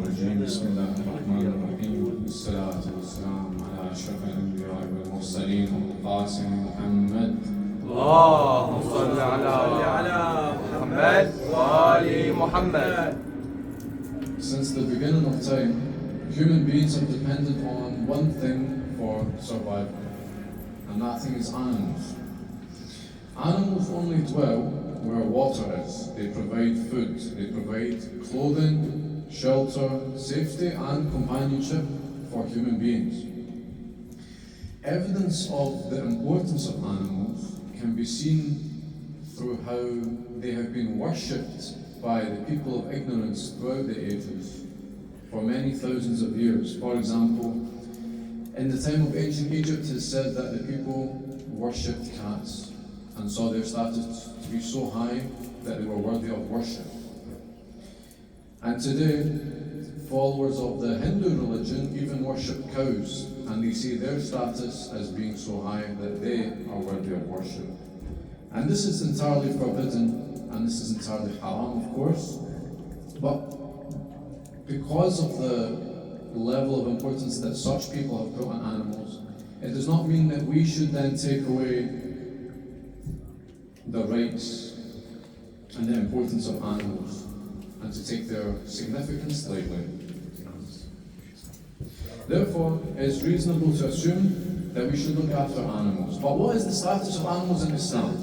الرجيم بسم الله الرحمن الرحيم والصلاة والسلام على أشرف الأنبياء والمرسلين القاسم محمد اللهم صل على محمد وآل محمد. Since the beginning of time, human beings have depended on one thing for survival, and that thing is animals. Animals only dwell where water is. They provide food, they provide clothing, shelter, safety and companionship for human beings. Evidence of the importance of animals can be seen through how they have been worshipped by the people of ignorance throughout the ages for many thousands of years. For example, in the time of ancient Egypt, it is said that the people worshipped cats and saw their status to be so high that they were worthy of worship. And today, followers of the Hindu religion even worship cows, and they see their status as being so high that they are worthy of worship. And this is entirely forbidden, and this is entirely haram, of course, but because of the level of importance that such people have put on animals, it does not mean that we should then take away the rights and the importance of animals and to take their significance lightly. Therefore, it is reasonable to assume that we should look after animals. But what is the status of animals in Islam?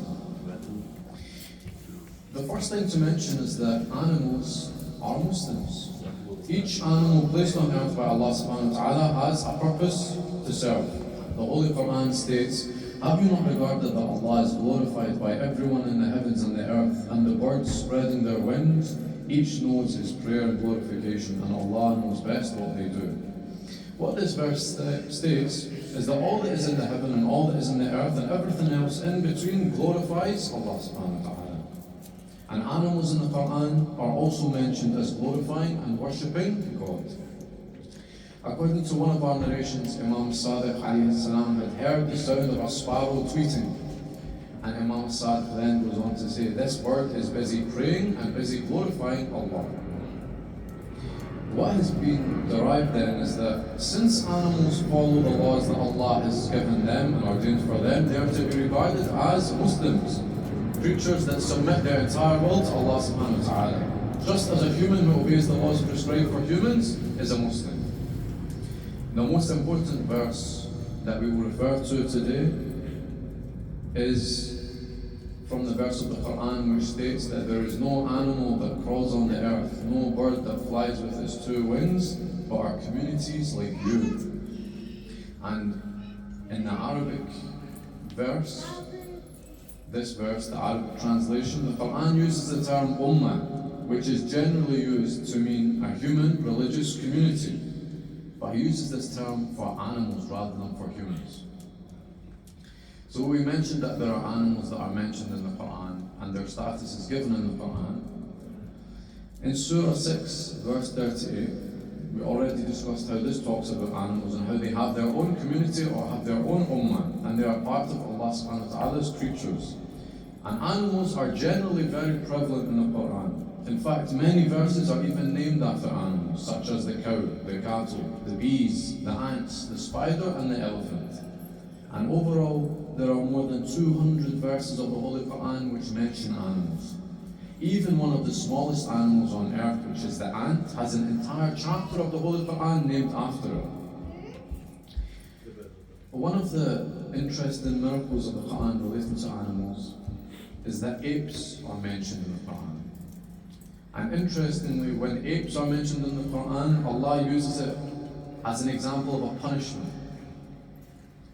The first thing to mention is that animals are Muslims. Each animal placed on earth by Allah subhanahu wa ta'ala has a purpose to serve. The Holy Quran states, "Have you not regarded that Allah is glorified by everyone in the heavens and the earth, and the birds spreading their wings? Each knows his prayer and glorification, and Allah knows best what they do." What this verse states is that all that is in the heaven and all that is in the earth and everything else in between glorifies Allah subhanahu wa ta'ala. And animals in the Quran are also mentioned as glorifying and worshipping God. According to one of our narrations, Imam Sadiq alayhi salam had heard the sound of a sparrow tweeting. And Imam Sadiq then goes on to say, this bird is busy praying and busy glorifying Allah. What has been derived then is that since animals follow the laws that Allah has given them and ordained for them, they are to be regarded as Muslims, creatures that submit their entire will to Allah subhanahu wa ta'ala. Just as a human who obeys the laws prescribed for humans is a Muslim. The most important verse that we will refer to today is from the verse of the Quran which states that there is no animal that crawls on the earth, no bird that flies with its two wings, but are communities like you. And in the Arabic verse, this verse, the Arabic translation, the Quran uses the term ummah, which is generally used to mean a human religious community. But he uses this term for animals rather than for humans. So we mentioned that there are animals that are mentioned in the Quran and their status is given in the Quran. In Surah 6, verse 38, we already discussed how this talks about animals and how they have their own community or have their own ummah, and they are part of Allah subhanahu wa ta'ala's creatures. And animals are generally very prevalent in the Quran. In fact, many verses are even named after animals, such as the cow, the cattle, the bees, the ants, the spider and the elephant. And overall, there are more than 200 verses of the Holy Quran which mention animals. Even one of the smallest animals on earth, which is the ant, has an entire chapter of the Holy Quran named after it. One of the interesting miracles of the Quran relating to animals is that apes are mentioned in the Quran. And interestingly, when apes are mentioned in the Quran, Allah uses it as an example of a punishment.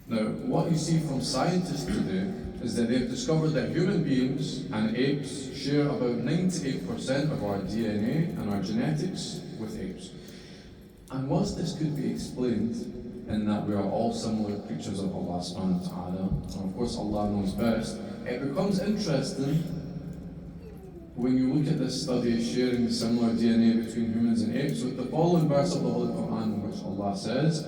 Now, what you see from scientists today is that they've discovered that human beings and apes share about 98% of our DNA and our genetics with apes. And whilst this could be explained in that we are all similar creatures of Allah subhanahu wa ta'ala, and of course Allah knows best, it becomes interesting when you look at this study sharing the similar DNA between humans and apes with the following verse of the Holy Quran in which Allah says,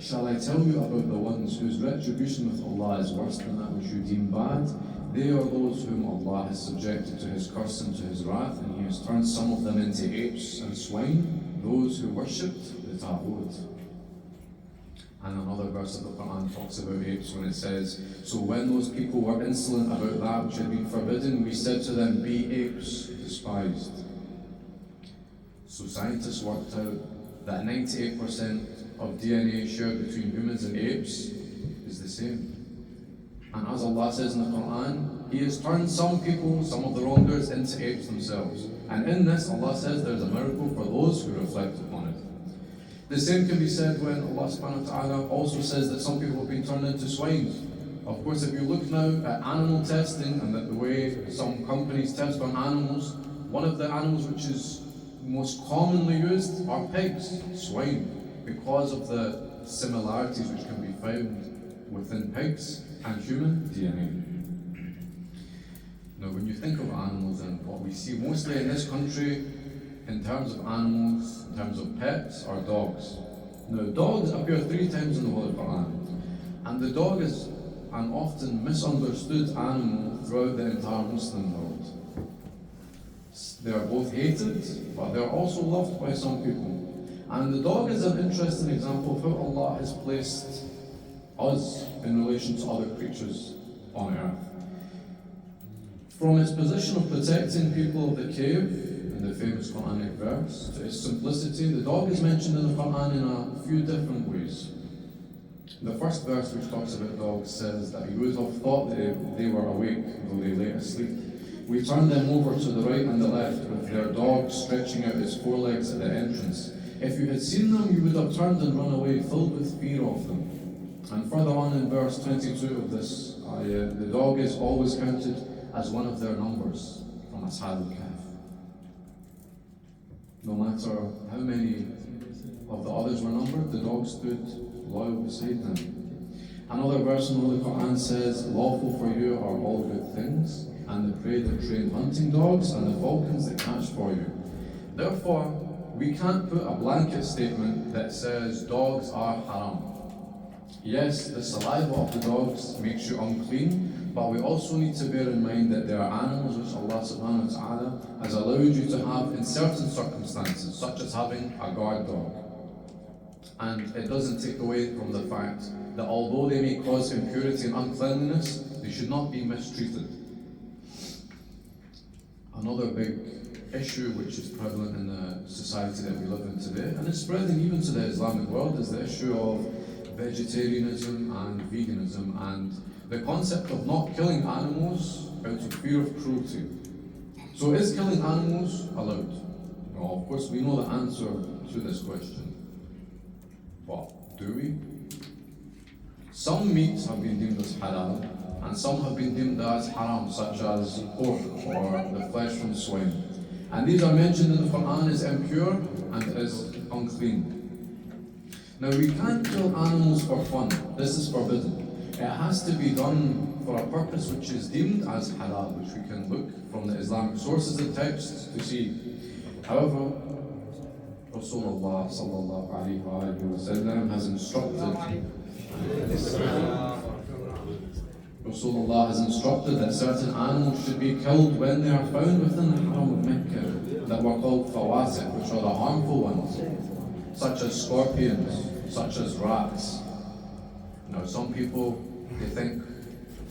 "Shall I tell you about the ones whose retribution with Allah is worse than that which you deem bad? They are those whom Allah has subjected to His curse and to His wrath, and He has turned some of them into apes and swine." those who worshipped the Taghut. And another verse of the Quran talks about apes when it says, so when those people were insolent about that which had been forbidden, we said to them, be apes despised. So scientists worked out that 98% of DNA shared between humans and apes is the same. And as Allah says in the Quran, He has turned some people, some of the wrongdoers, into apes themselves. And in this, Allah says there's a miracle for those who reflect upon it. The same can be said when Allah subhanahu wa ta'ala also says that some people have been turned into swine. Of course, if you look now at animal testing and the way some companies test on animals, one of the animals which is most commonly used are pigs, swine, because of the similarities which can be found within pigs and human DNA. Now, when you think of animals and what we see mostly in this country, in terms of animals, in terms of pets, are dogs. Now, dogs appear 3 times in the Holy Quran, and the dog is an often misunderstood animal throughout the entire Muslim world. They are both hated, but they are also loved by some people. And the dog is an interesting example of how Allah has placed us in relation to other creatures on earth. From its position of protecting people of the cave, in the famous Quranic verse, to its simplicity, the dog is mentioned in the Quran in a few different ways. The first verse which talks about dogs says that you would have thought that they were awake, though they lay asleep. We turned them over to the right and the left, with their dog stretching out its forelegs at the entrance. If you had seen them, you would have turned and run away, filled with fear of them. And further on in verse 22 of this ayah, the dog is always counted as one of their numbers from Ashab al-Kahf. No matter how many of the others were numbered, the dog stood loyal beside them. Another verse in the Holy Quran says, lawful for you are all good things, and the prey that train hunting dogs, and the falcons that catch for you. Therefore, we can't put a blanket statement that says dogs are haram. Yes, the saliva of the dogs makes you unclean, but we also need to bear in mind that there are animals which Allah subhanahu wa ta'ala has allowed you to have in certain circumstances, such as having a guard dog. And it doesn't take away from the fact that although they may cause impurity and uncleanliness, they should not be mistreated. Another big issue which is prevalent in the society that we live in today, and it's spreading even to the Islamic world, is the issue of vegetarianism and veganism, and the concept of not killing animals out of fear of cruelty. So is killing animals allowed? Well, of course we know the answer to this question. But do we? Some meats have been deemed as halal, and some have been deemed as haram, such as pork or the flesh from swine. And these are mentioned in the Quran as impure and as unclean. Now, we can't kill animals for fun. This is forbidden. It has to be done for a purpose which is deemed as halal, which we can look from the Islamic sources and texts to see. However, Rasulullah sallallahu alayhi wa sallam has instructed that certain animals should be killed when they are found within the haram of Mecca, that were called fawasiq, which are the harmful ones, such as scorpions, such as rats. Now, some people, they think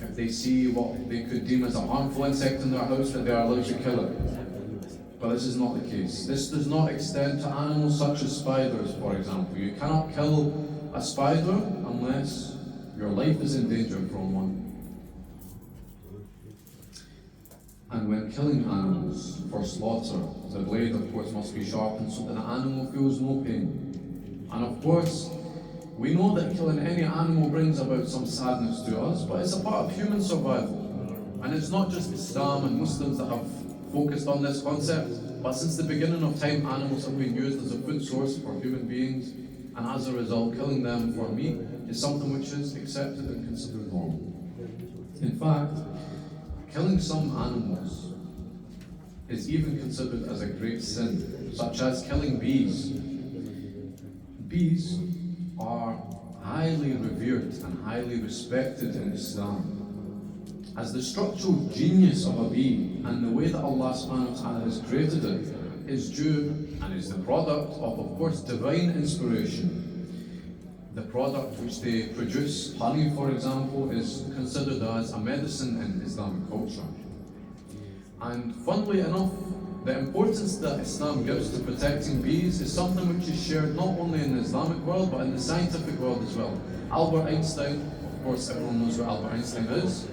if they see what they could deem as a harmful insect in their house, that they are allowed to kill it. But this is not the case. This does not extend to animals such as spiders, for example. You cannot kill a spider unless your life is in danger from one. And when killing animals for slaughter, the blade of course must be sharpened so that the animal feels no pain. And of course, we know that killing any animal brings about some sadness to us, but it's a part of human survival. And it's not just Islam and Muslims that have focused on this concept, but since the beginning of time, animals have been used as a food source for human beings, and as a result, killing them for meat is something which is accepted and considered normal. In fact, killing some animals is even considered as a great sin, such as killing bees. Bees are highly revered and highly respected in Islam, as the structural genius of a bee and the way that Allah subhanahu wa ta'ala has created it is due and is the product of course, divine inspiration. The product which they produce, honey for example, is considered as a medicine in Islamic culture. And funnily enough, the importance that Islam gives to protecting bees is something which is shared not only in the Islamic world but in the scientific world as well. Albert Einstein, of course everyone knows what Albert Einstein is.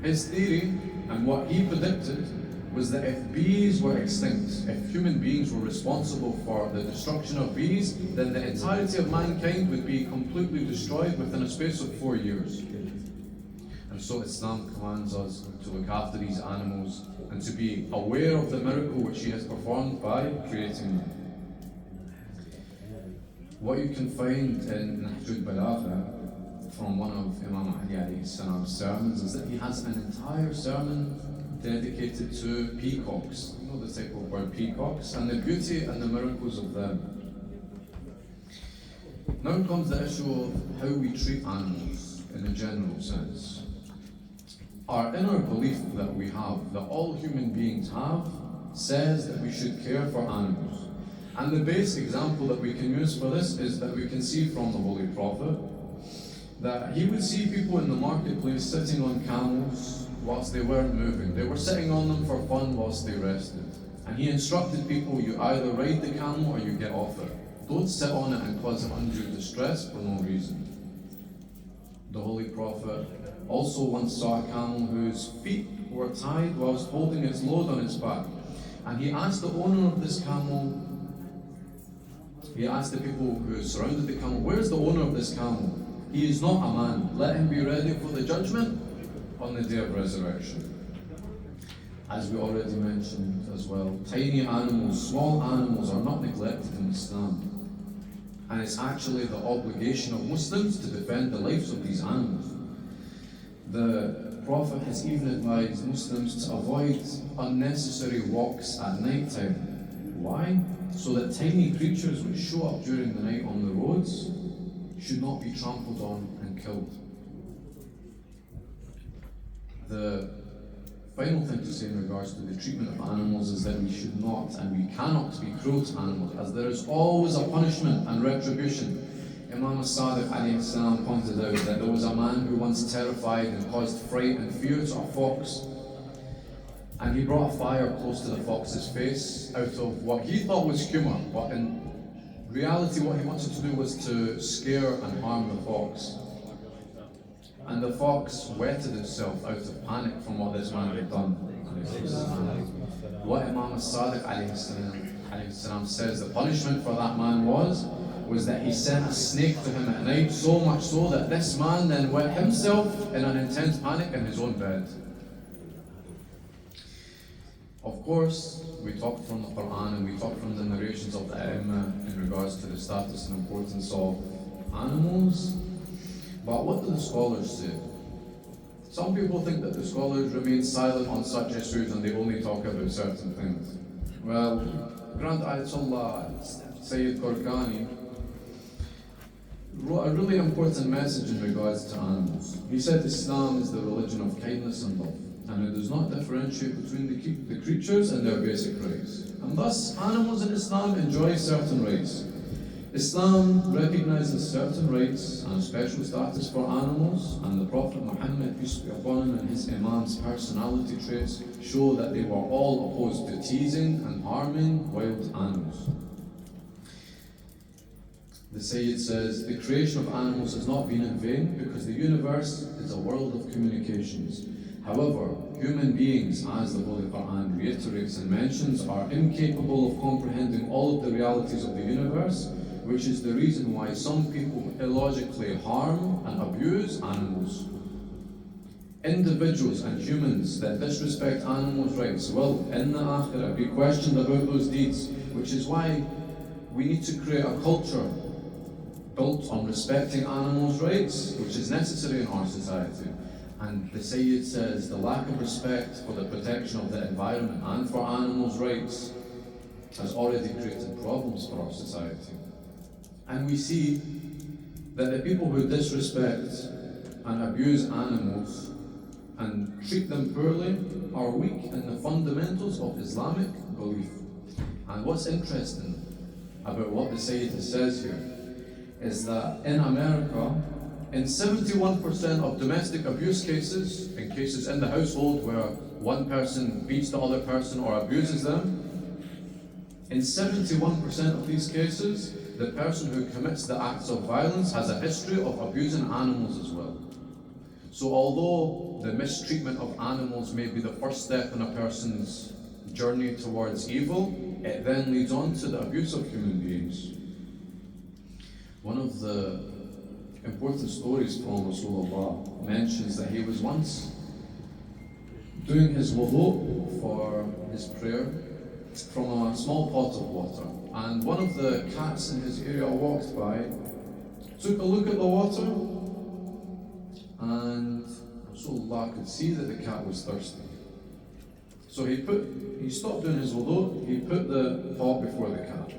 His theory and what he predicted was that if bees were extinct, if human beings were responsible for the destruction of bees, then the entirety of mankind would be completely destroyed within a space of 4 years. And so Islam commands us to look after these animals and to be aware of the miracle which He has performed by creating them. What you can find in Nahjul Balagha from one of Imam Ali alayhi salam's sermons is that he has an entire sermon dedicated to peacocks. You know the type of bird peacocks and the beauty and the miracles of them. Now comes the issue of how we treat animals in a general sense. Our inner belief that we have, that all human beings have, says that we should care for animals. And the base example that we can use for this is that we can see from the Holy Prophet that he would see people in the marketplace sitting on camels whilst they weren't moving. They were sitting on them for fun whilst they rested. And he instructed people, you either ride the camel or you get off it. Don't sit on it and cause it undue distress for no reason. The Holy Prophet also once saw a camel whose feet were tied whilst holding its load on its back. And he asked the owner of this camel, he asked the people who surrounded the camel, where's the owner of this camel? He is not a man. Let him be ready for the judgment on the day of resurrection. As we already mentioned as well, tiny animals, small animals are not neglected in Islam. And it's actually the obligation of Muslims to defend the lives of these animals. The Prophet has even advised Muslims to avoid unnecessary walks at night time. Why? So that tiny creatures which show up during the night on the roads should not be trampled on and killed. The final thing to say in regards to the treatment of animals is that we should not and we cannot be cruel to animals, as there is always a punishment and retribution. Imam al-Sadiq alayhi salam pointed out that there was a man who once terrified and caused fright and fear to a fox, and he brought a fire close to the fox's face out of what he thought was humour, but in reality what he wanted to do was to scare and harm the fox. And the fox wetted itself out of panic from what this man had done. What Imam al-Sadiq alayhi salam says the punishment for that man was that he sent a snake to him at night, so much so that this man then wet himself in an intense panic in his own bed. Of course, we talked from the Quran and we talked from the narrations of the A'immah in regards to the status and importance of animals. But what do the scholars say? Some people think that the scholars remain silent on such issues and they only talk about certain things. Well, Grand Ayatollah Sayyid Khurkani wrote a really important message in regards to animals. He said Islam is the religion of kindness and love, and it does not differentiate between the creatures and their basic rights. And thus, animals in Islam enjoy certain rights. Islam recognizes certain rights and a special status for animals, and the Prophet Muhammad, peace be upon him, and his Imam's personality traits show that they were all opposed to teasing and harming wild animals. The Sayyid says, the creation of animals has not been in vain because the universe is a world of communications. However, human beings, as the Holy Quran reiterates and mentions, are incapable of comprehending all of the realities of the universe, which is the reason why some people illogically harm and abuse animals. Individuals and humans that disrespect animals' rights will, in the Akhirah, be questioned about those deeds, which is why we need to create a culture built on respecting animals' rights, which is necessary in our society. And the Sayyid says the lack of respect for the protection of the environment and for animals' rights has already created problems for our society. And we see that the people who disrespect and abuse animals and treat them poorly are weak in the fundamentals of Islamic belief. And what's interesting about what the Sayyid says here is that in America, in 71% of domestic abuse cases, in cases in the household where one person beats the other person or abuses them, in 71% of these cases, the person who commits the acts of violence has a history of abusing animals as well. So although the mistreatment of animals may be the first step in a person's journey towards evil, it then leads on to the abuse of human beings. One of the important stories from Rasulullah mentions that he was once doing his wudu for his prayer from a small pot of water, and one of the cats in his area walked by, took a look at the water, and Rasulullah could see that the cat was thirsty. So he stopped doing his wudu, he put the pot before the cat.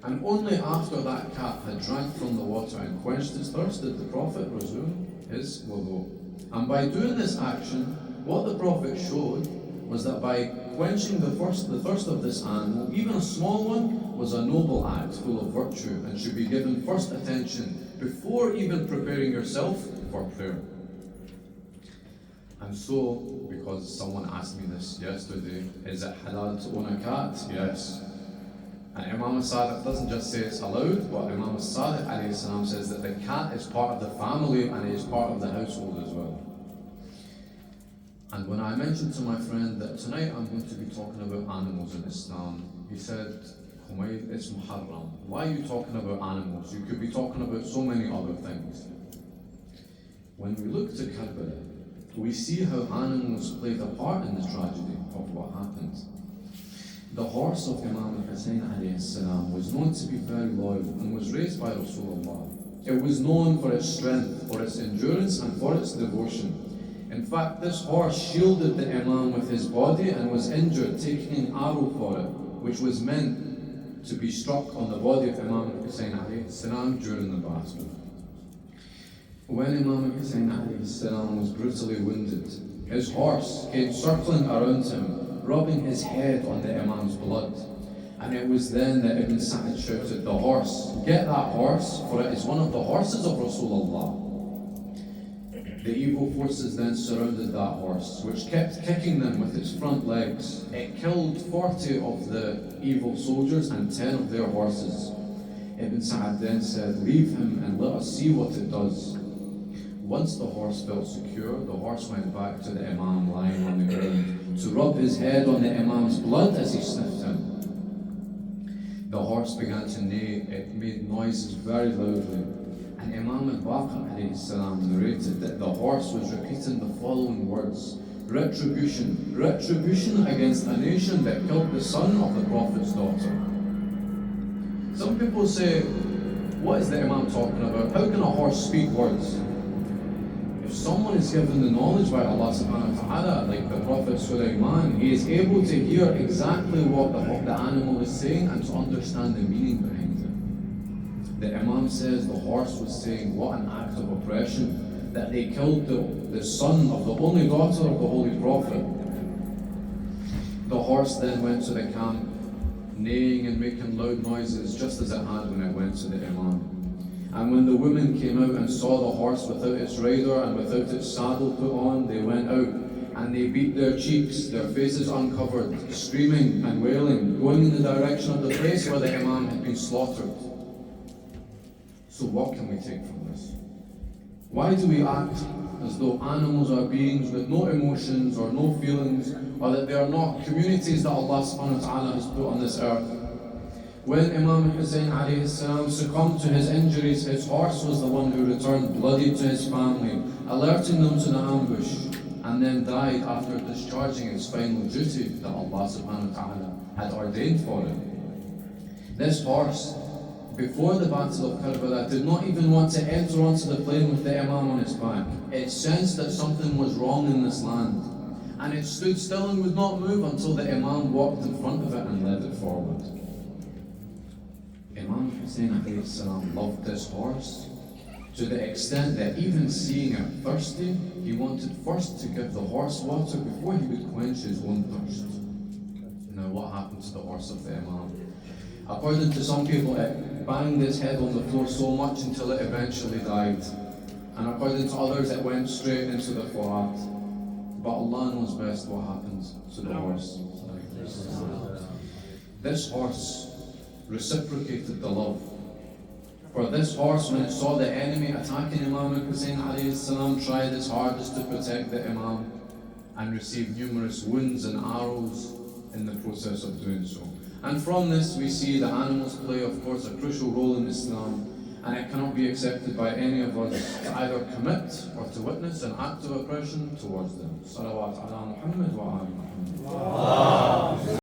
And only after that cat had drank from the water and quenched its thirst did the Prophet resume his wudu. And by doing this action, what the Prophet showed was that by quenching the thirst of this animal, even a small one, was a noble act full of virtue and should be given first attention before even preparing yourself for prayer. And so, because someone asked me this yesterday, is it halal to own a cat? Yes. And Imam al-Sadiq doesn't just say it's allowed, but Imam al-Sadiq alayhi salam says that the cat is part of the family and it is part of the household as well. And when I mentioned to my friend that tonight I'm going to be talking about animals in Islam, he said, Kumayl, it's muharram. Why are you talking about animals? You could be talking about so many other things. When we look to Karbala, we see how animals played a part in the tragedy of what happened. The horse of Imam al-Hussein alayhi salam was known to be very loyal and was raised by Rasulullah. It was known for its strength, for its endurance and for its devotion. In fact, this horse shielded the Imam with his body and was injured taking an arrow for it, which was meant to be struck on the body of Imam al-Hussein alayhi salam during the battle. When Imam al-Hussein alayhi salam was brutally wounded, his horse came circling around him, rubbing his head on the Imam's blood. And it was then that Ibn Sa'd shouted, "The horse, get that horse, for it is one of the horses of Rasulullah." The evil forces then surrounded that horse, which kept kicking them with its front legs. It killed 40 of the evil soldiers and 10 of their horses. Ibn Sa'd then said, "Leave him and let us see what it does." Once the horse felt secure, the horse went back to the Imam lying on the ground to rub his head on the Imam's blood as he sniffed him. The horse began to neigh, it made noises very loudly. And Imam al-Baqir alayhi salam narrated that the horse was repeating the following words: "Retribution, retribution against a nation that killed the son of the Prophet's daughter." Some people say, what is the Imam talking about? How can a horse speak words? If someone is given the knowledge by Allah subhanahu wa ta'ala, like the Prophet Sulaiman, he is able to hear exactly what the animal is saying and to understand the meaning behind it. The Imam says the horse was saying, what an act of oppression, that they killed the son of the only daughter of the Holy Prophet. The horse then went to the camp, neighing and making loud noises, just as it had when it went to the Imam. And when the women came out and saw the horse without its rider and without its saddle put on, they went out and they beat their cheeks, their faces uncovered, screaming and wailing, going in the direction of the place where the Imam had been slaughtered. So what can we take from this? Why do we act as though animals are beings with no emotions or no feelings, or that they are not communities that Allah subhanahu wa ta'ala has put on this earth? When Imam Hussein alayhi salam succumbed to his injuries, his horse was the one who returned bloodied to his family, alerting them to the ambush, and then died after discharging its final duty that Allah subhanahu wa ta'ala had ordained for it. This horse, before the Battle of Karbala, did not even want to enter onto the plain with the Imam on its back. It sensed that something was wrong in this land, and it stood still and would not move until the Imam walked in front of it and led it forward. Imam Hussein alayhi salam loved this horse to the extent that even seeing it thirsty, he wanted first to give the horse water before he would quench his own thirst. Now, what happened to the horse of the Imam? According to some people, it banged its head on the floor so much until it eventually died. And according to others, it went straight into the Furat. But Allah knows best what happened to the horse. This horse reciprocated the love. For this horse, when it saw the enemy attacking Imam al-Hussein alayhi salam, tried its hardest to protect the Imam and received numerous wounds and arrows in the process of doing so. And from this we see the animals play, of course, a crucial role in Islam, and it cannot be accepted by any of us to either commit or to witness an act of oppression towards them. Salawat ala Muhammad wa ali Muhammad.